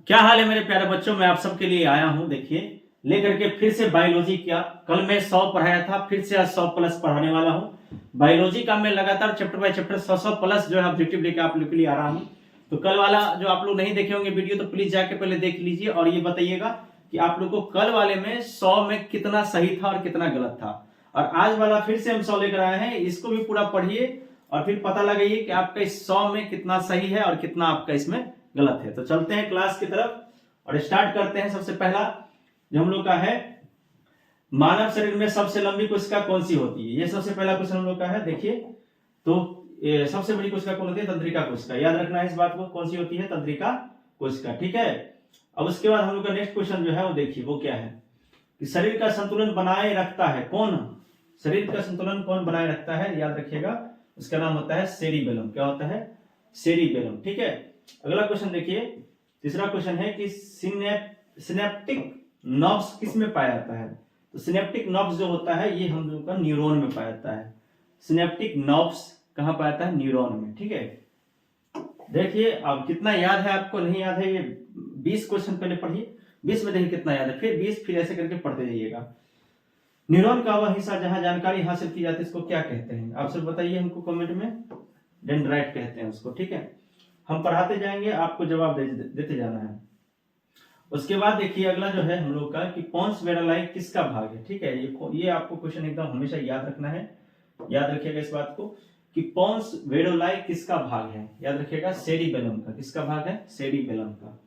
क्या हाल है मेरे प्यारे बच्चों। मैं आप सबके लिए आया हूं, देखिए लेकर के फिर से बायोलॉजी का। कल मैं 100 पढ़ाया था, फिर से आज 100 प्लस पढ़ाने वाला हूं। बायोलॉजी का मैं लगातार चैप्टर बाय चैप्टर 100 प्लस जो है ऑब्जेक्टिव लेकर आप लोग के लिए आ रहा हूं। तो कल वाला जो आप लोग नहीं देखे होंगे वीडियो, तो प्लीज जाके पहले देख लीजिए और ये बताइएगा कि आप लोग को कल वाले में 100 में कितना सही था और कितना गलत था। और आज वाला फिर से हम 100 लेकर आए हैं, इसको भी पूरा पढ़िए और फिर पता लगाइए कि आपका इस 100 में कितना सही है और कितना आपका इसमें गलत है। तो चलते हैं क्लास की तरफ और स्टार्ट करते हैं। सबसे पहला जो हम लोग का है, मानव शरीर में सबसे लंबी कोशिका कौन सी होती है। ये सबसे पहला क्वेश्चन हम लोग का है। देखिए तो सबसे बड़ी कोशिका कौन होती है? तंत्रिका कोशिका। याद रखना है इस बात को, कौन सी होती है? तंत्रिका कोशिका। ठीक है। अब उसके बाद हम लोग का नेक्स्ट क्वेश्चन जो है वो देखिए वो क्या है कि शरीर का संतुलन बनाए रखता है कौन? शरीर का संतुलन कौन बनाए रखता है? याद रखिएगा, उसका नाम होता है सेरिबेलम। क्या होता है? सेरिबेलम। ठीक है। अगला क्वेश्चन देखिए, तीसरा क्वेश्चन है कि सिनेप्टिक नर्व्स किस में पाया जाता है? तो सिनेप्टिक नर्व्स जो होता है ये हम लोग का न्यूरॉन में पाया जाता है। सिनेप्टिक नर्व्स कहां पाया जाता है? न्यूरॉन में। ठीक है। देखिए अब कितना याद है आपको, नहीं याद है ये 20 क्वेश्चन पहले पढ़िए, 20 में देखिए कितना याद है, फिर 20, फिर ऐसे करके पढ़ते जाइएगा। न्यूरॉन का वह हिस्सा जहां जानकारी हासिल की जाती है इसको क्या कहते हैं? आप सब बताइए हमको कमेंट में। डेंड्राइट कहते हैं उसको। ठीक है। हम पढ़ाते जाएंगे, आपको जवाब देते जाना है। उसके बाद देखिए अगला जो है हम लोग का कि पोन्स वेरालाई किसका भाग है? ठीक है। ये आपको क्वेश्चन एकदम हमेशा याद रखना है। याद रखिएगा इस बात को कि पोन्स वेरालाई किसका भाग है? याद रखिएगा सेरिबेलम का। किसका भाग है? सेरिबेलम का।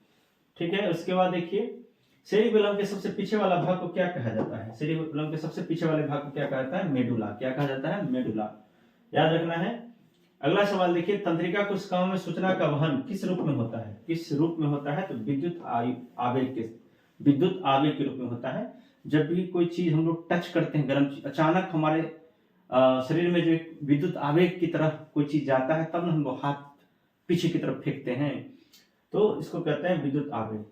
ठीक है। उसके बाद देखिए सेरिबेलम के सबसे पीछे वाला भाग को क्या कहा जाता है? सेरिबेलम के सबसे पीछे वाले भाग को क्या कहा जाता है? मेडुला। क्या कहा जाता है? मेडुला। याद रखना है। अगला सवाल देखिए, तंत्रिका कोशिकाओं में सूचना का वहन किस रूप में होता है? किस रूप में होता है? तो विद्युत आवेग के रूप में होता है। जब भी कोई चीज हम लोग टच करते हैं, गर्म चीज, अचानक हमारे शरीर में जो एक विद्युत आवेग की तरफ कोई चीज जाता है, तब हम लोग हाथ पीछे की तरफ फेंकते हैं, तो इसको कहते हैं विद्युत आवेग।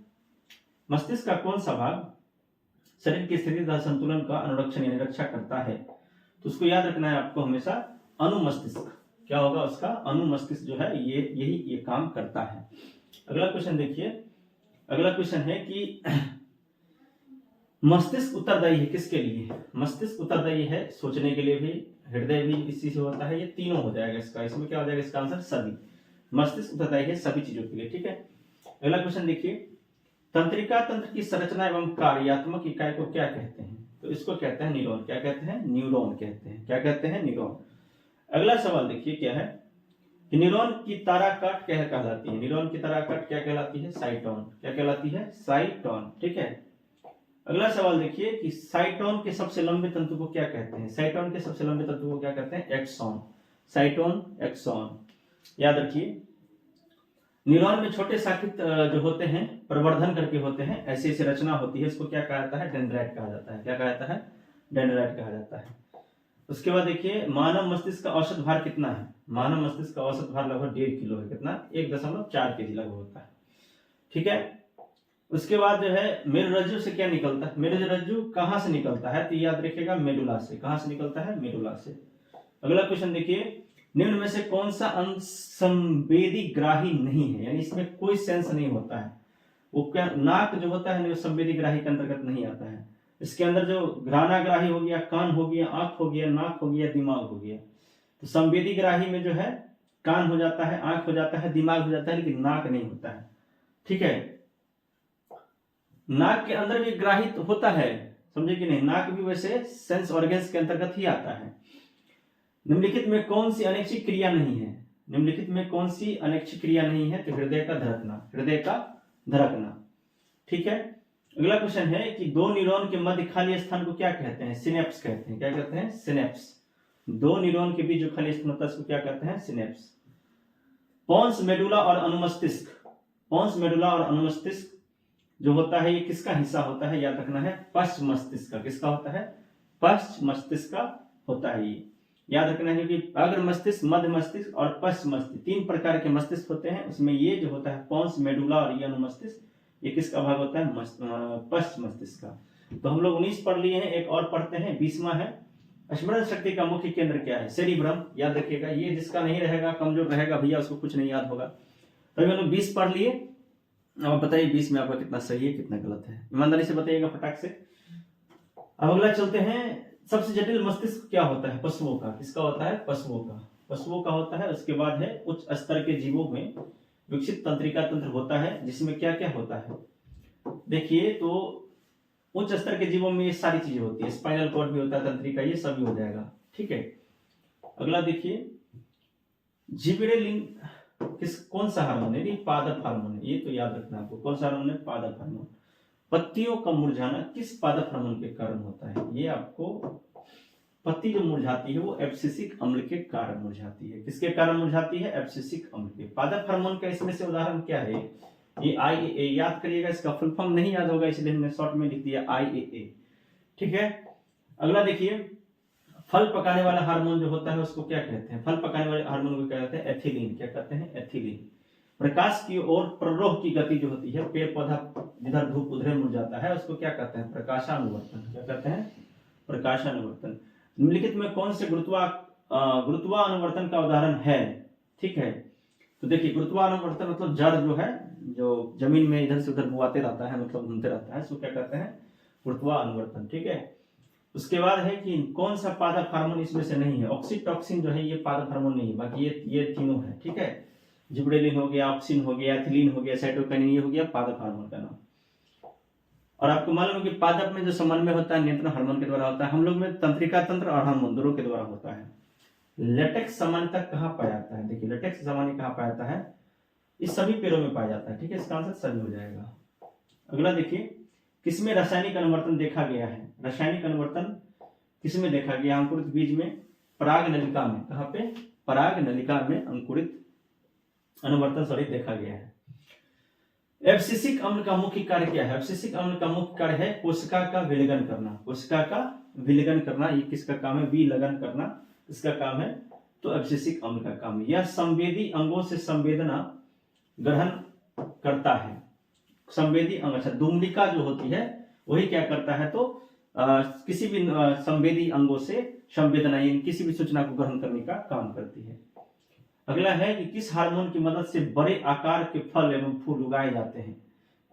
मस्तिष्क का कौन सा भाग शरीर के शरीर संतुलन का अनुरक्षण यानी रक्षा करता है? तो उसको याद रखना है आपको हमेशा, अनुमस्तिष्क। क्या होगा उसका? अनुमस्तिष्क जो है ये काम करता है। अगला क्वेश्चन देखिए, अगला क्वेश्चन है कि मस्तिष्क उत्तरदायी है किसके लिए? मस्तिष्क उत्तरदायी है सोचने के लिए भी, हृदय भी इसी से होता है, ये तीनों हो जाएगा इसका। इसमें क्या हो जाएगा इसका आंसर? सभी। मस्तिष्क उत्तरदायी है सभी चीजों के लिए। ठीक है। अगला क्वेश्चन देखिए, तंत्रिका तंत्र की संरचना एवं कार्यात्मक इकाई को क्या कहते हैं? तो इसको कहते हैं न्यूरॉन। क्या कहते हैं? न्यूरॉन कहते हैं। क्या कहते हैं? न्यूरॉन। अगला सवाल देखिए क्या है कि न्यूरॉन की ताराकाट क्या कहलाती है? न्यूरॉन की ताराकाट क्या कहलाती है? साइटोन। क्या कहलाती है? साइटोन। ठीक है। अगला सवाल देखिए कि साइटोन के सबसे लंबे तंतु को क्या कहते हैं? साइटोन के सबसे लंबे तंतु को क्या कहते हैं? एक्सॉन। Cyton, axon. याद रखिए। न्यूरॉन में छोटे शाखित जो होते हैं प्रवर्धन करके होते हैं, ऐसी ऐसी रचना होती है, इसको क्या कहा जाता है? डेंड्राइट कहा जाता है। क्या कहा जाता है? डेंड्राइट कहा जाता है। उसके बाद देखिए, मानव मस्तिष्क का औसत भार कितना है? मानव मस्तिष्क का औसत भार लगभग 1.5 किलो है। कितना? 1.4 kg लगभग होता है। ठीक है। उसके बाद जो है मेरुरज्जु से क्या निकलता है? मेरुरज्जु कहां से निकलता है? तो याद रखिएगा मेडुला से। कहां से निकलता है? मेडुला से। अगला क्वेश्चन देखिए, निम्न में से कौन सा अंग संवेदी ग्राही नहीं है, यानी इसमें कोई सेंस नहीं होता है? वो क्या, नाक जो होता है संवेदी ग्राही के अंतर्गत नहीं आता है। इसके अंदर जो घ्राणाग्राही हो गया, कान हो गया, आंख हो गया, नाक हो गया, दिमाग हो गया। तो संवेदी ग्राही में जो है कान हो जाता है, आंख हो जाता है, दिमाग हो जाता है, लेकिन नाक नहीं होता है। ठीक है। नाक के अंदर भी ग्राही होता है, समझे कि नहीं? नाक भी वैसे सेंस ऑर्गन्स के अंतर्गत ही आता है। निम्नलिखित में कौन सी अनैच्छिक क्रिया नहीं है? निम्नलिखित में कौन सी अनैच्छिक क्रिया नहीं है? तो हृदय का धड़कना। हृदय का धड़कना। ठीक है। अगला क्वेश्चन है कि दो न्यूरॉन के मध्य खाली स्थान को क्या कहते हैं? सिनेप्स कहते हैं। क्या कहते हैं? सिनेप्स। दो न्यूरॉन के बीच जो खाली स्थान होता है उसको क्या कहते हैं? सिनेप्स। पोन्स मेडुला और अनुमस्तिष्क। पोन्स मेडुला और अनुमस्तिष्क जो होता है ये किसका हिस्सा होता है? याद रखना है, पश्च मस्तिष्क का। किसका होता है? पश्च मस्तिष्क का होता है ये। याद रखना है कि अग्र मस्तिष्क, मध्य मस्तिष्क और पश्च मस्तिष्क, 3 प्रकार के मस्तिष्क होते हैं। उसमें ये जो होता है पोन्स मेडुला और ये अनुमस्तिष्क, ये किसका भाग होता है? पश्च मस्तिष्क का। तो हम लोग 19 पढ़ लिए हैं, एक और पढ़ते हैं, 20वां है। स्मरण शक्ति का मुख्य केंद्र क्या है? सेरिब्रम। याद रखिएगा, ये जिसका नहीं रहेगा, कमजोर रहेगा भैया, उसको कुछ नहीं याद होगा। तो हम लोग 20 पढ़ लिए। अब आप बताइए 20 में आपका कितना सही है कितना गलत है, ईमानदारी से बताइएगा फटाक से। अब अगला चलते हैं, सबसे जटिल मस्तिष्क क्या होता है? पशुओं का। किसका होता है? पशुओं का। पशुओं का होता है। उसके बाद है उच्च स्तर के जीवों में विकसित तंत्रिका तंत्र होता है, जिसमें क्या क्या होता है? देखिए, तो उच्च स्तर के जीवों में ये सारी चीजें होती है, स्पाइनल कॉर्ड भी होता है, तंत्रिका, ये सभी हो जाएगा। ठीक है, अगला देखिए, जिबरेलिन कौन सा हार्मोन है? पादप हार्मोन है, ये तो याद रखना आपको। कौन सा हार्मोन है? पादप हार्मोन। पत्तियों का मुरझाना किस पादप हार्मोन के कारण होता है? ये आपको, पत्ती जो मुरझाती है वो एब्सिसिक अम्ल के कारण मुरझाती है। किसके कारण मुरझाती है? एब्सिसिक अम्ल के। पादप हार्मोन का इसमें से उदाहरण क्या है? ये IAA, याद करिएगा, इसका फुल फॉर्म नहीं याद होगा इसलिए हमने शॉर्ट में लिख दिया IAA। ठीक है, अगला देखिए, फल पकाने वाला हार्मोन जो होता है उसको क्या कहते हैं? फल पकाने वाले हार्मोन को क्या कहते हैं? एथिलीन। क्या कहते हैं? एथिलीन। प्रकाश की ओर प्ररोह की गति जो होती है, पेड़ पौधा जिधर धूप उधर मुरझाता है, उसको क्या कहते हैं? प्रकाशानुवर्तन। क्या कहते हैं? प्रकाशानुवर्तन। निम्नलिखित में कौन से गुरुत्वानुवर्तन का उदाहरण है? ठीक है, तो देखिए, गुरुत्वानुवर्तन मतलब जड़ जो है, जो जमीन में इधर से उधर बुआते रहता है, मतलब घूमते रहता है, इसको क्या कहते हैं? गुरुत्वानुवर्तन। ठीक है, उसके बाद है कि कौन सा पादप हार्मोन इसमें से नहीं है? ऑक्सीटॉक्सिन जो है ये पादप हार्मोन नहीं है, बाकी ये तीनों है। ठीक है, जिबरेलिन हो गया, ऑक्सिन हो गया, एथिलीन हो गया, साइटोकिनिन, ये हो गया पादप हार्मोन का नाम। और आपको मालूम है कि पादप में जो समन्वय होता है नियंत्रण हार्मोन के द्वारा होता है, हम लोग में तंत्रिका तंत्र और हार्मोन दोनों के द्वारा होता है। लेटेक्स सामान्यतः कहाँ पाया जाता है? देखिए, लेटेक्स सामान्य कहाँ पाया जाता है? इस सभी पेड़ों में पाया जाता है। ठीक है, इसका आंसर सभी हो जाएगा। अगला देखिए, किसमें रासायनिक अनुवर्तन देखा गया है? रासायनिक अनुवर्तन किसमें देखा गया? अंकुरित बीज में, पराग नलिका में। कहाँ पे? पराग नलिका में अंकुरित अनुवर्तन देखा गया है। एब्सिसिक अम्ल का मुख्य कार्य क्या है? एब्सिसिक अम्ल का मुख्य कार्य है कोशिका का विलयन करना। कोशिका का विलयन करना, ये किसका काम है? विलयन करना इसका काम है, तो एब्सिसिक अम्ल का काम है। यह संवेदी अंगों से संवेदना ग्रहण करता है। संवेदी अंग, अच्छा, दुमड़िका जो होती है वही क्या करता है? तो किसी भी संवेदी अंगों से संवेदना, यानी किसी भी सूचना को ग्रहण करने का काम करती है। अगला है कि किस हार्मोन की मदद से बड़े आकार के फल एवं फूल उगाए जाते हैं?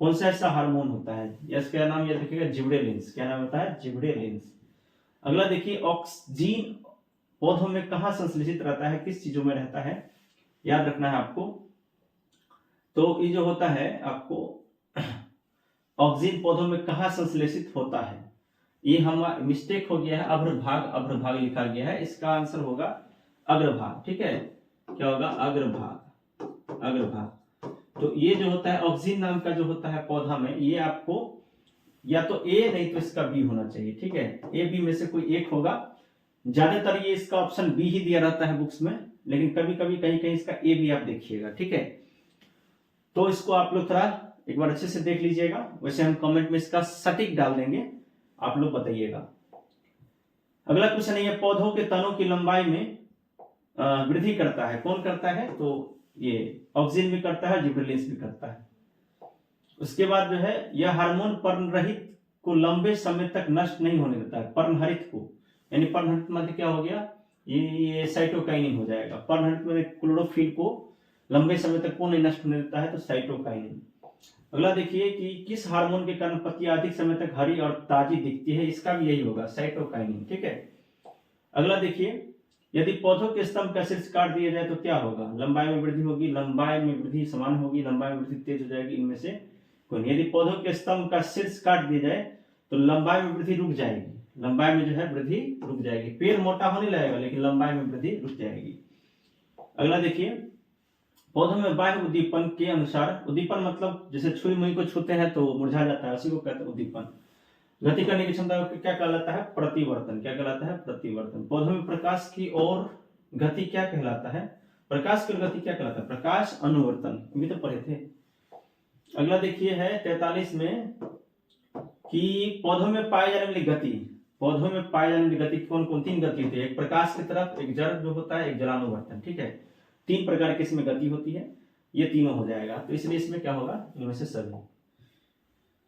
कौन सा ऐसा हार्मोन होता है? इसका नाम याद रखिएगा, जिबरेलिन्स। क्या नाम होता है? जिबरेलिन्स। अगला देखिए, ऑक्सीजन पौधों में कहाँ संश्लेषित रहता है? किस चीजों में रहता है? याद रखना है आपको। तो ये जो होता है आपको, ऑक्सीजन पौधों में कहाँ संश्लेषित होता है? ये हम मिस्टेक हो गया है, अग्रभाग लिखा गया है, इसका आंसर होगा अग्रभाग। ठीक है, क्या होगा? अग्रभाग। तो ये जो होता है ऑक्सीजन नाम का जो होता है पौधा में, ये आपको या तो ए नहीं तो इसका बी होना चाहिए। ठीक है, ए बी में से कोई एक होगा। ज्यादातर ये इसका ऑप्शन बी ही दिया रहता है बुक्स में, लेकिन कभी कभी कहीं कहीं इसका ए भी आप देखिएगा। ठीक है, तो इसको आप लोग थोड़ा एक बार अच्छे से देख लीजिएगा। वैसे हम कमेंट में इसका सटीक डाल देंगे, आप लोग बताइएगा। अगला क्वेश्चन है, पौधों के तनों की लंबाई में वृद्धि करता है, कौन करता है? तो ये ऑक्सीजन भी करता है, जिबरेलिन्स भी करता है। उसके बाद जो है, यह हार्मोन पर्णरहित को लंबे समय तक नष्ट नहीं होने देता है। पर्णहरित को, यानी पर्णहरित मतलब क्या हो गया? ये साइटोकाइनिन हो जाएगा। पर्णहरित में क्लोरोफिल को लंबे समय तक कौन नहीं नष्ट होने देता है? तो साइटोकाइनिन। अगला देखिए कि किस हार्मोन के कारण पत्तियां अधिक समय तक हरी और ताजी दिखती है? इसका भी यही होगा, साइटोकाइनिन। ठीक है, अगला देखिए, यदि पौधों के स्तंभ का शीर्ष काट दिया जाए तो क्या होगा? लंबाई में वृद्धि होगी, लंबाई में वृद्धि समान होगी, लंबाई में वृद्धि तेज हो जाएगी, इनमें से कोई नहीं। यदि पौधों के स्तंभ का शीर्ष काट दिया जाए तो लंबाई में वृद्धि रुक जाएगी, लंबाई में जो है वृद्धि रुक जाएगी। पेड़ मोटा होने लगेगा लेकिन लंबाई में वृद्धि रुक जाएगी। अगला देखिए, पौधों में बाह्य उद्दीपन के अनुसार, उद्दीपन मतलब जैसे छुई मुई को छूते हैं तो मुरझा जाता है, उसी को कहते हैं उद्दीपन। गति करने की क्षमता को क्या कहलाता है? प्रतिवर्तन। क्या कहलाता है? प्रतिवर्तन। पौधों में प्रकाश की ओर गति क्या कहलाता है? प्रकाश की ओर गति क्या कहलाता है? प्रकाश अनुवर्तन, भी तो पढ़े थे। अगला देखिए है 43 में कि पौधों में पाए जाने वाली गति, पौधों में पाए जाने वाली गति कौन कौन? 3 गति होती है, एक प्रकाश की तरफ, एक जड़ जो होता है, एक जलानुवर्तन। ठीक है, 3 प्रकार की इसमें गति होती है, ये तीनों हो जाएगा। तो इसलिए इसमें क्या होगा? इनमें से सभी।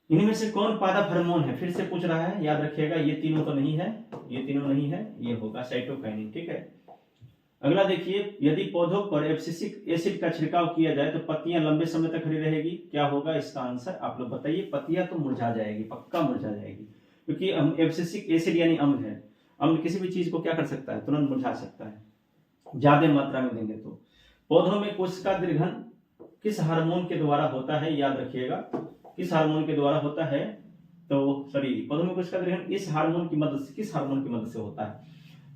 इनमें से कौन पादप हार्मोन है? फिर से पूछ रहा है, याद रखिएगा, ये तीनों तो नहीं है, ये तीनों नहीं है, ये होगा साइटोकाइनिन। ठीक है, अगला देखिए, यदि पौधों पर एब्सिसिक एसिड का छिड़काव किया जाए तो पत्तियां लंबे समय तक हरी रहेगी। क्या होगा इसका आंसर, आप लोग बताइए। पत्तियां तो मुरझा जाएगी, पक्का मुरझा जाएगी, क्योंकि हम एब्सिसिक एसिड यानी अम्ल है। अम्ल किसी भी चीज को क्या कर सकता है, तुरंत मुरझा सकता है, ज्यादा मात्रा में देंगे तो। पौधों में कोशिका दीर्घन किस हार्मोन के द्वारा होता है, याद रखिएगा, किस हार्मोन के द्वारा होता है, तो सॉरी, पौधों में कोशिका दीर्घन इस हार्मोन की मदद से, किस हार्मोन की मदद से होता है,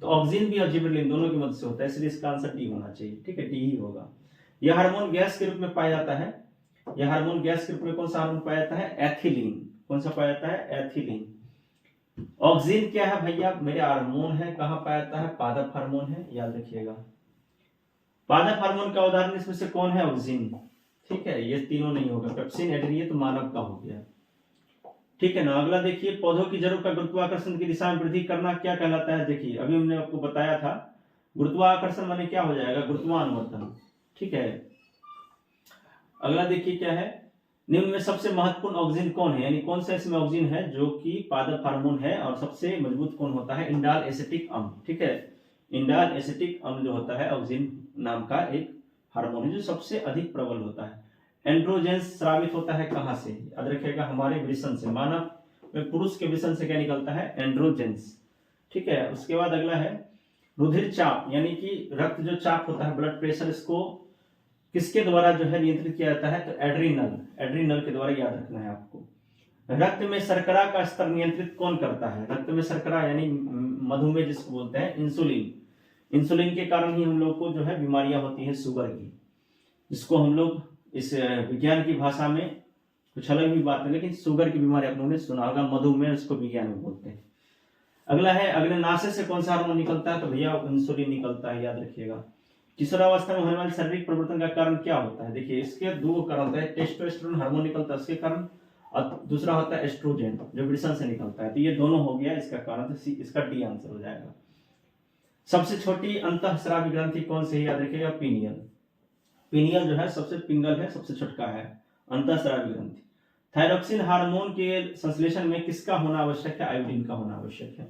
तो ऑक्सिन भी और जिबरेलिन दोनों की मदद से होता है, इसलिए इसका आंसर डी होना चाहिए। ठीक है, डी ही होगा। यह हार्मोन गैस के रूप में पाया जाता है। यह हार्मोन गैस के रूप में कौन सा हार्मोन पाया जाता है, एथिलीन। कौन सा पाया जाता है, एथिलीन। ऑक्सिन क्या है भैया, मेरे हार्मोन है, कहां पाया जाता है, पादप हार्मोन है, याद रखिएगा। पादप हार्मोन का उदाहरण इसमें से कौन है, ऑक्सिन। ठीक है, ये तीनों नहीं होगा, पेप्सिन, एड्रीन, ये तो मानव का हो गया। ठीक है ना। अगला देखिए, पौधों की जड़ों का गुरुत्वाकर्षण की दिशा में वृद्धि करना क्या कहलाता है। देखिए अभी हमने आपको बताया था, गुरुत्वाकर्षण माने क्या हो जाएगा, गुरुत्वानुवर्तन। ठीक है। अगला देखिए क्या है, निम्न में सबसे महत्वपूर्ण ऑक्सिन कौन है, यानी कौन सा इसमें ऑक्सिन है जो कि पादप हार्मोन है, और सबसे मजबूत कौन होता है, इंडाल एसिटिक अम्ल। ठीक है, इंडाल एसिटिक अम्ल जो होता है ऑक्सिन नाम का एक हार्मोन है जो सबसे अधिक प्रबल होता है। एंड्रोजेंस स्रावित होता है कहां से, याद रखिएगा, हमारे वृषण से। मानव में पुरुष के वृषण से क्या निकलता है, एंड्रोजेंस। ठीक है। उसके बाद अगला है रुधिर चाप, यानी कि रक्त जो चाप होता है, ब्लड प्रेशर, इसको किसके द्वारा जो है नियंत्रित किया जाता है, तो एड्रीनल, एड्रीनल के द्वारा, याद रखना है आपको। रक्त में शर्करा का स्तर नियंत्रित कौन करता है, रक्त में शर्करा यानी मधुमेह जिसको बोलते हैं, इंसुलिन। इंसुलिन के कारण ही हम लोग को जो है बीमारियां होती है शुगर की, जिसको हम लोग इस विज्ञान की भाषा में कुछ अलग भी बात है, लेकिन शुगर की बीमारी आप लोगों ने सुना होगा, मधुमेह उसको विज्ञान में बोलते हैं। अगला है, अग्न्याशय से कौन सा हार्मोन निकलता है, तो भैया इंसुलिन निकलता है, याद रखिएगा। किशोरावस्था में होने वाले शारीरिक परिवर्तन का कारण क्या होता है, देखिए इसके दो कारण होता है, टेस्टोस्टेरोन हार्मोन निकलता है उसके कारण, और दूसरा होता है एस्ट्रोजन जो वृषण से निकलता है। तो ये दोनों हो गया इसका कारण, तो इसका डी आंसर हो जाएगा। सबसे छोटी अंतःस्रावी ग्रंथि कौन सी है, याद रखिएगा, पीनियल। पीनियल जो है सबसे पिंगल है, सबसे छोटका है अंतःस्रावी ग्रंथि। थायरोक्सिन हार्मोन के संश्लेषण में किसका होना आवश्यक है, आयोडीन का होना आवश्यक है।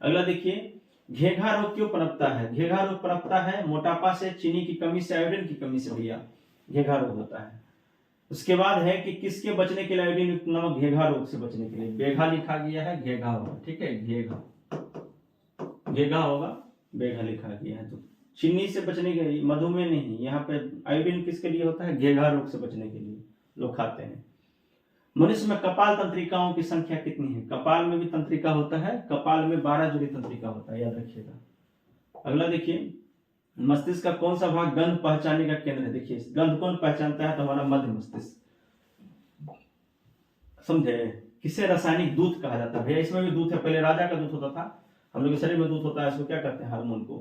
अगला देखिए, घेघा रोग क्यों पनपता है, घेघा रोग पनपता है मोटापा से, चीनी की कमी से, आयोडीन की कमी से भैया घेघा रोग होता है। उसके बाद है कि किसके बचने के लिए आयोडीन युक्त नमक, घेघा रोग से बचने के लिए, बेघा लिखा गया है, घेघा होगा। ठीक है, घेघा, घेघा होगा, बेघा लिखा गया है। तो चीनी से बचने के लिए, मधुमेह नहीं, यहाँ पे आयोडीन किसके लिए होता है, घेघा रोग से बचने के लिए लोग खाते हैं। मनुष्य में कपाल तंत्रिकाओं की संख्या कितनी है, कपाल में भी तंत्रिका होता है, कपाल में 12 जोड़ी तंत्रिका होता है, याद रखिएगा। अगला देखिए, मस्तिष्क का कौन सा भाग गंध पहचानने का केंद्र है, देखिए गंध कौन पहचानता है, तो हमारा मध्य मस्तिष्क, समझे। किसे रासायनिक दूध कहा जाता है, भैया इसमें भी दूध है, पहले राजा का दूध होता था, हम लोग के शरीर में दूध होता है, इसको क्या कहते हैं, हार्मोन को।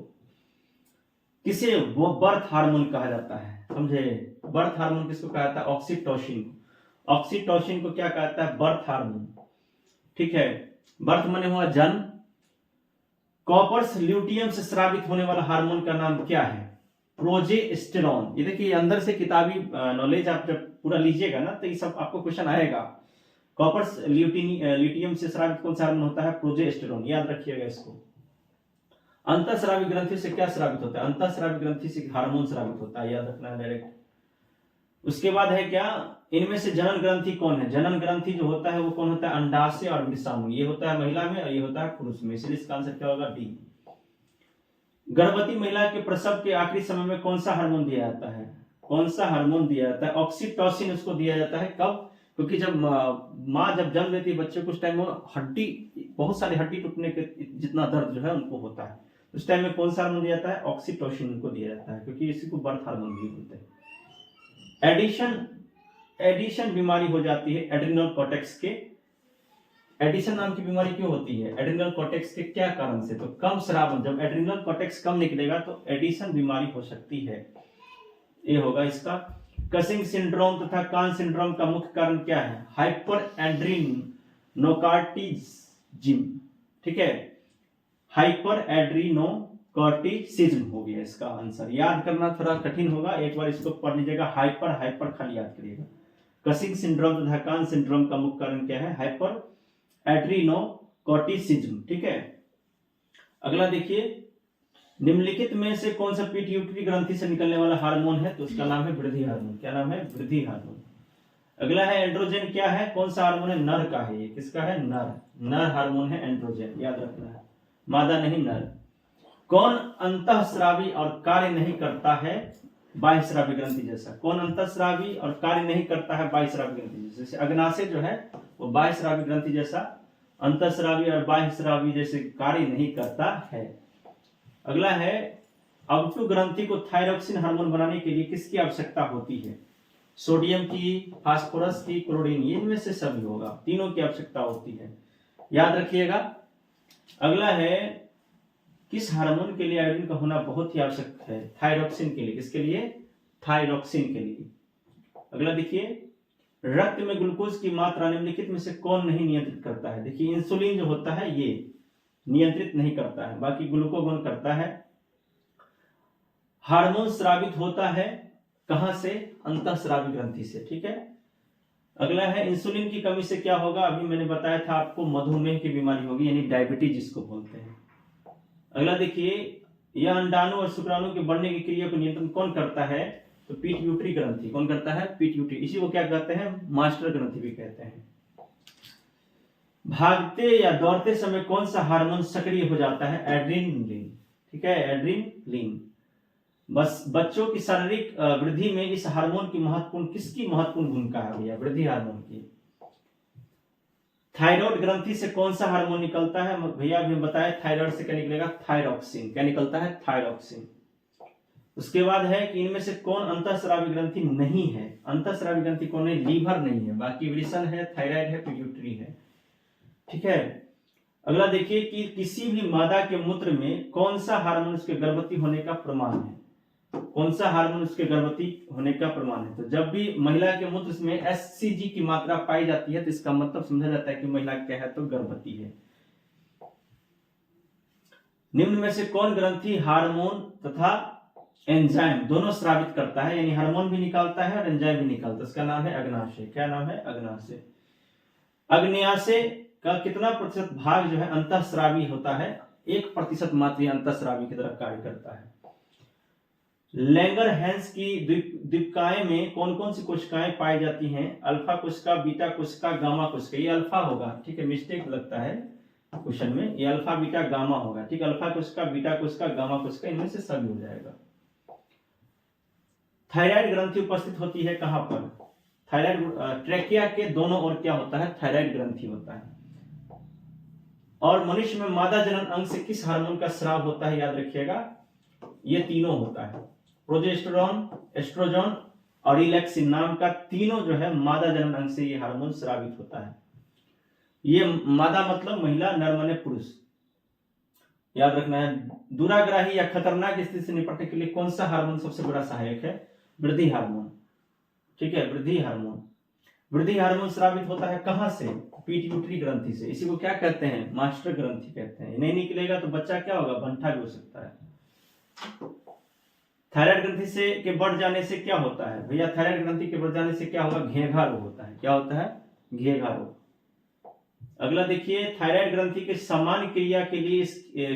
किसे वो बर्थ हार्मोन कहा जाता है, समझे। बर्थ हार्मोन किसको कहा जाता है, ऑक्सीटोसिन। ऑक्सीटोसिन को क्या कहता है, बर्थ हार्मोन। ठीक है, बर्थ माने हुआ जन्म। कॉपर्स ल्यूटियम से स्रावित होने वाला हार्मोन का नाम क्या है, प्रोजेस्टेरॉन। ये देखिए अंदर से किताबी नॉलेज आप जब पूरा लीजिएगा ना, तो ये सब आपको क्वेश्चन आएगा। कॉपर्स ल्यूटियम से स्रावित कौन सा हार्मोन होता है, प्रोजेस्टेरॉन, याद रखिएगा इसको। अंतःस्रावी ग्रंथि से क्या स्रावित होता है, अंतःस्रावी ग्रंथि से हार्मोन स्रावित होता है, याद रखना है डायरेक्ट। उसके बाद है क्या, इनमें से जनन ग्रंथि कौन है, जनन ग्रंथि जो होता है वो कौन होता है, अंडाशय और वृषाणु, ये होता है महिला में और ये होता है पुरुष में, इसलिए इसका आंसर क्या होगा, डी। गर्भवती महिला के प्रसव के आखिरी समय में कौन सा हार्मोन दिया जाता है, कौन सा हार्मोन दिया जाता है, ऑक्सीटोसिन उसको दिया जाता है। कब, क्योंकि जब माँ जब जन्म लेती है बच्चे को, उस टाइम हड्डी, बहुत सारी हड्डी टूटने के जितना दर्द जो है उनको होता है, उस टाइम में कौन सा हार्मोन दिया जाता है, ऑक्सीटोसिन उनको दिया जाता है, क्योंकि इसी को बर्थ हार्मोन भी बोलते हैं। एडिशन बीमारी हो जाती है एड्रिनल कॉर्टेक्स के, एडिशन नाम की बीमारी क्यों होती है, एड्रिनल कॉर्टेक्स के क्या कारण से, तो कम स्रावन, जब एड्रिनल कॉर्टेक्स कम निकलेगा तो एडिशन बीमारी हो सकती है, ये होगा इसका। कसिंग सिंड्रोम तथा कान सिंड्रोम का मुख्य कारण क्या है, हाइपर एड्रीनोकार्टिजिम। ठीक है, हाइपर एड्रीनोकार्टिसिज्म हो गया इसका आंसर, याद करना थोड़ा कठिन होगा, एक बार इसको पढ़ लीजिएगा, हाइपर हाइपर खाली याद करिएगा। कसिंग सिंड्रोम तथा कान सिंड्रोम का मुख्य कारण क्या है, हाइपर एड्रीनोकार्टिसिज्म। ठीक है, अगला देखिए, निम्नलिखित में से कौन सा पिट्यूटरी ग्रंथि से निकलने वाला हार्मोन है? तो उसका नाम है वृद्धि हार्मोन। क्या नाम है? वृद्धि हार्मोन। अगला है एंड्रोजन। क्या है? कौन सा हार्मोन है? नर का है। ये किसका है? नर हार्मोन है एंड्रोजन, याद रखना है, मादा नहीं नर। कौन अंतःस्रावी और कार्य नहीं करता है बाह्यस्रावी ग्रंथि जैसा? कौन अंतःस्रावी और कार्य नहीं करता है बाह्यस्रावी ग्रंथि जैसा? जैसे अग्नाशय जो है वो बाह्यस्रावी ग्रंथि जैसा अंतःस्रावी और बाह्यस्रावी जैसे कार्य नहीं करता है। अगला है अवटु ग्रंथि को थायरॉक्सिन हार्मोन बनाने के लिए किसकी आवश्यकता होती है? सोडियम की, फास्फोरस की, क्लोरीन, इनमें से सभी होगा, तीनों की आवश्यकता होती है, याद रखिएगा। अगला है किस हार्मोन के लिए आयोडीन का होना बहुत ही आवश्यक है? थायरॉक्सिन के लिए। किसके लिए? थायरॉक्सिन के लिए। अगला देखिए, रक्त में ग्लूकोज की मात्रा निम्नलिखित में से कौन नहीं नियंत्रित करता है? देखिए इंसुलिन जो होता है ये नियंत्रित नहीं करता है, बाकी ग्लूकोगोन करता है। हार्मोन स्रावित होता है कहां से? अंतःस्रावी ग्रंथि से, ठीक है। अगला है इंसुलिन की कमी से क्या होगा? अभी मैंने बताया था आपको, मधुमेह की बीमारी होगी, यानी डायबिटीज जिसको बोलते हैं। अगला देखिए, यह अंडाणु और शुक्राणु के बढ़ने की क्रिया को नियंत्रण कौन करता है? तो पिट्यूटरी ग्रंथि। कौन करता है? पिट्यूटरी। इसी को क्या कहते हैं? मास्टर ग्रंथि भी कहते हैं। भागते या दौड़ते समय कौन सा हार्मोन सक्रिय हो जाता है? एड्रेनलिन, ठीक है, एड्रेनलिन। बस बच्चों की शारीरिक वृद्धि में इस हार्मोन की किसकी महत्वपूर्ण भूमिका है भैया? वृद्धि हार्मोन की। थायराइड ग्रंथि से कौन सा हार्मोन निकलता है भैया? अभी बताया थायराइड से क्या निकलेगा? थायरॉक्सिन। क्या निकलता है? थायरॉक्सिन। उसके बाद है कि इनमें से कौन अंतःस्रावी ग्रंथि नहीं है? अंतःस्रावी ग्रंथि कौन है? लीवर नहीं है, बाकी वृषण है, थायराइड है, पिट्यूटरी है, ठीक है। अगला देखिए कि किसी भी मादा के मूत्र में कौन सा हार्मोन उसके गर्भवती होने का प्रमाण है? कौन सा हार्मोन उसके गर्भवती होने का प्रमाण है? तो जब भी महिला के मूत्र में एचसीजी की मात्रा पाई जाती है तो इसका मतलब समझा जाता है कि महिला क्या है? तो गर्भवती है। निम्न में से कौन ग्रंथि हार्मोन तथा एंजाइम दोनों स्रावित करता है? यानी हार्मोन भी निकालता है और एंजाइम भी निकालता है। इसका नाम है अग्नाशय। क्या नाम है? अग्नाशय। अग्न्याशय का कितना प्रतिशत भाग जो है अंतःस्रावी होता है? 1% मात्र अंतःस्रावी की तरफ कार्य करता है। लैंगरहैंस की द्वीपकाएं में कौन कौन सी कोशिकाएं पाई जाती हैं? अल्फा कोशिका, बीटा कोशिका, गामा कोशिका। ये अल्फा होगा, ठीक है, मिस्टेक लगता है क्वेश्चन में, ये अल्फा बीटा गामा होगा, ठीक है। अल्फा कोशिका, बीटा कोशिका, गामा कोशिका, इनमें से सभी हो जाएगा। थायराइड ग्रंथि उपस्थित होती है कहां पर? थायराइड ट्रैकिया के दोनों ओर क्या होता है? थायराइड ग्रंथि होता है। और मनुष्य में मादा जनन अंग से किस हार्मोन का स्राव होता है? याद रखिएगा, ये तीनों होता है, प्रोजेस्टेरोन, एस्ट्रोजन और इलेक्सिन नाम का तीनों जो है मादा जनन अंग से ये हार्मोन स्रावित होता है। ये मादा मतलब महिला, नर माने पुरुष, याद रखना है। दुराग्राही या खतरनाक स्थिति से निपटने के लिए कौन सा हार्मोन सबसे बड़ा सहायक है? वृद्धि हार्मोन, ठीक है, वृद्धि हार्मोन। वृद्धि हार्मोन स्रावित होता है कहां से? पिट्यूटरी ग्रंथि से। इसी को क्या कहते हैं? मास्टर ग्रंथि कहते हैं। नहीं निकलेगा तो बच्चा क्या होगा? बंठा भी हो सकता है। थायराइड ग्रंथि से के बढ़ जाने से क्या होता है भैया? थायराइड ग्रंथि के बढ़ जाने से क्या होगा? घेघा रोग होता है। क्या होता है? घेघा रोग। अगला देखिए, थायराइड ग्रंथि के समान क्रिया के लिए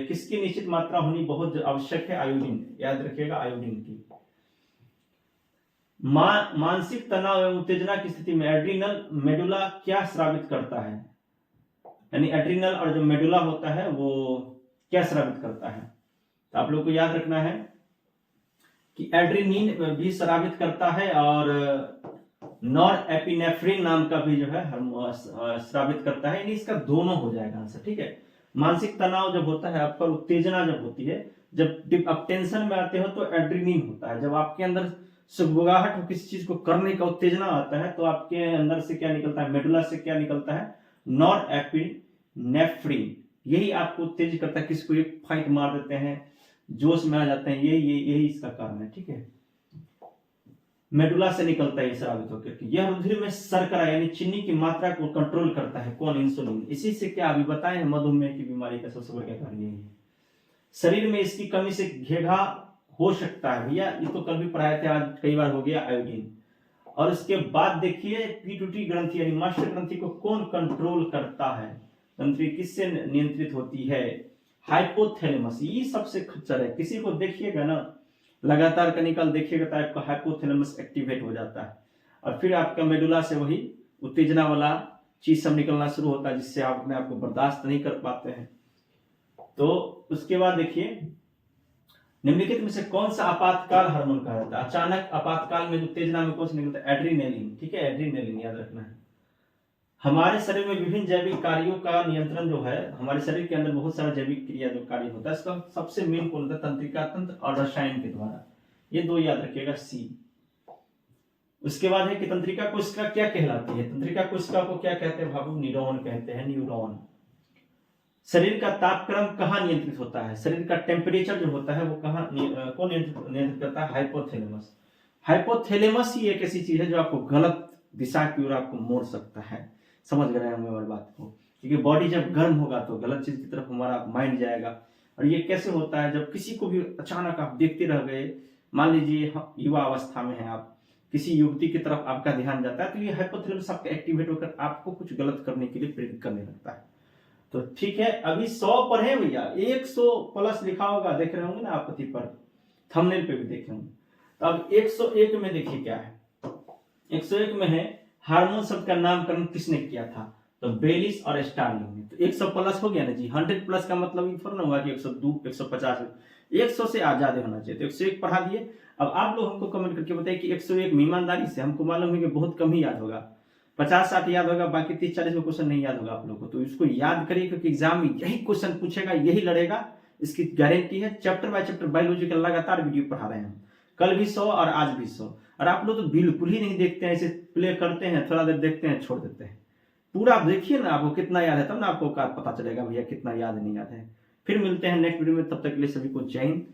किसकी निश्चित मात्रा होनी बहुत आवश्यक है? आयोडीन। याद रखिएगा, आयोडीन की। मानसिक तनाव एवं उत्तेजना की स्थिति में एड्रिनल मेडुला क्या स्रावित करता है? यानी एड्रिनल और जो मेडुला होता है वो क्या स्रावित करता है? तो आप लोग को याद रखना है कि एड्रेनिन भी स्रावित करता है और नॉरएपिनेफ्रिन नाम का भी जो है स्रावित करता है। यानी इसका दोनों हो जाएगा आंसर, ठीक है। मानसिक तनाव जब होता है आपका, उत्तेजना जब होती है, जब आप टेंशन में आते हो तो एड्रेनिन होता है। जब आपके अंदर सुगबुगाहट हो, किसी चीज को करने का उत्तेजना आता है, तो आपके अंदर से क्या निकलता है? मेडुला से क्या निकलता है? नॉरएपिनेफ्रिन। यही आपको उत्तेजित करता है। किसी को एक फाइट मार देते हैं, जोश में आ जाते हैं, यही इसका कारण है, ठीक है। मेडुला से निकलता है ये स्रावित होकर। यह रुधिर में शर्करा यानी चीनी की मात्रा को कंट्रोल करता है। कौन? इंसुलिन। इसी से क्या अभी बताए हैं, मधुमेह की बीमारी का सबसे बड़ा कारण यही है। शरीर में इसकी कमी से घेघा हो सकता है भैया, ये तो कल भी पढ़ाए थे, आज कई बार हो गया, आयोडीन। और इसके बाद देखिए, पिट्यूटरी ग्रंथि यानी मास्टर ग्रंथि को कौन कंट्रोल करता है? ग्रंथि किससे नियंत्रित होती है? हाइपोथैलेमस, ये सबसे खच्चर है। किसी को देखिएगा ना लगातार केमिकल देखिएगा तो आपका हाइपोथैलेमस एक्टिवेट हो जाता है और फिर आपका मेडुला से वही उत्तेजना वाला चीज सब निकलना शुरू होता है, जिससे आप अपने आप को बर्दाश्त नहीं कर पाते हैं। तो उसके बाद देखिए निम्नलिखित में से कौन सा आपातकाल हार्मोन कहा जाता है? अचानक आपातकाल में उत्तेजना में कौन सा निकलता है? एड्रीनेलिन। ठीक है, एड्रीनेलिन याद रखना है। हमारे शरीर में विभिन्न जैविक कार्यों का नियंत्रण जो है, हमारे शरीर के अंदर बहुत सारा जैविक क्रिया जो कार्य होता है, इसका सबसे मेन कौन होता है? तंत्रिका तंत्र और रसायन के द्वारा। ये दो याद रखिएगा, सी। उसके बाद है कि तंत्रिका कोशिका क्या कहलाती है? तंत्रिका कोशिका को क्या कहते हैं बाबू? न्यूरॉन कहते हैं, न्यूरॉन। शरीर का तापक्रम कहाँ नियंत्रित होता है? शरीर का टेम्परेचर जो होता है वो कहाँ कौन नियंत्रित करता है? हाइपोथैलेमस। हाइपोथैलेमस ही एक ऐसी चीज है जो आपको गलत दिशा की ओर आपको मोड़ सकता है। समझ गए हम हमारी बात को? क्योंकि बॉडी जब गर्म होगा तो गलत चीज की तरफ हमारा माइंड जाएगा। और ये कैसे होता है? जब किसी को भी अचानक आप देखते रह गए, मान लीजिए युवा अवस्था में है आप, किसी युवती की तरफ आपका ध्यान जाता है तो ये हाइपोथैलेमस आपका एक्टिवेट होकर आपको कुछ गलत करने के लिए प्रेरित करने लगता है। तो ठीक है, अभी 100 पर है भैया, 100 प्लस लिखा होगा, देख रहे होंगे ना आप पति पर, थंबनेल पे भी देख रहे होंगे। तो अब 101 में देखिए क्या है। 101 में है हार्मोन शब्द का नामकरण किसने किया था? तो बेलिस और स्टार्लिंग ने। तो 100 प्लस हो गया ना जी। 100 प्लस का मतलब ये थोड़ा ना हुआ कि 102 150 100 से ज्यादा होना चाहिए। तो 101 पढ़ा दिए। अब आप लोग हमको कमेंट करके बताइए कि 101 में ईमानदारी से, हमको मालूम है कि बहुत कम ही याद होगा, 50-60 याद होगा, बाकी 30-40 में क्वेश्चन नहीं याद होगा आप लोग को। तो इसको याद करिए क्योंकि एग्जाम में यही क्वेश्चन पूछेगा, यही लड़ेगा, इसकी गारंटी है। चैप्टर बाय चैप्टर बायोलॉजी का लगातार वीडियो पढ़ा रहे हैं, कल भी 100 और आज भी 100। और आप लोग तो बिल्कुल ही नहीं देखते हैं, ऐसे प्ले करते हैं, थोड़ा देर देखते हैं, छोड़ देते हैं। पूरा आप देखिए ना, आपको कितना याद है, तब ना आपको पता चलेगा भैया कितना याद नहीं याद है। फिर मिलते हैं नेक्स्ट वीडियो में, तब तक के लिए सभी को जय हिंद।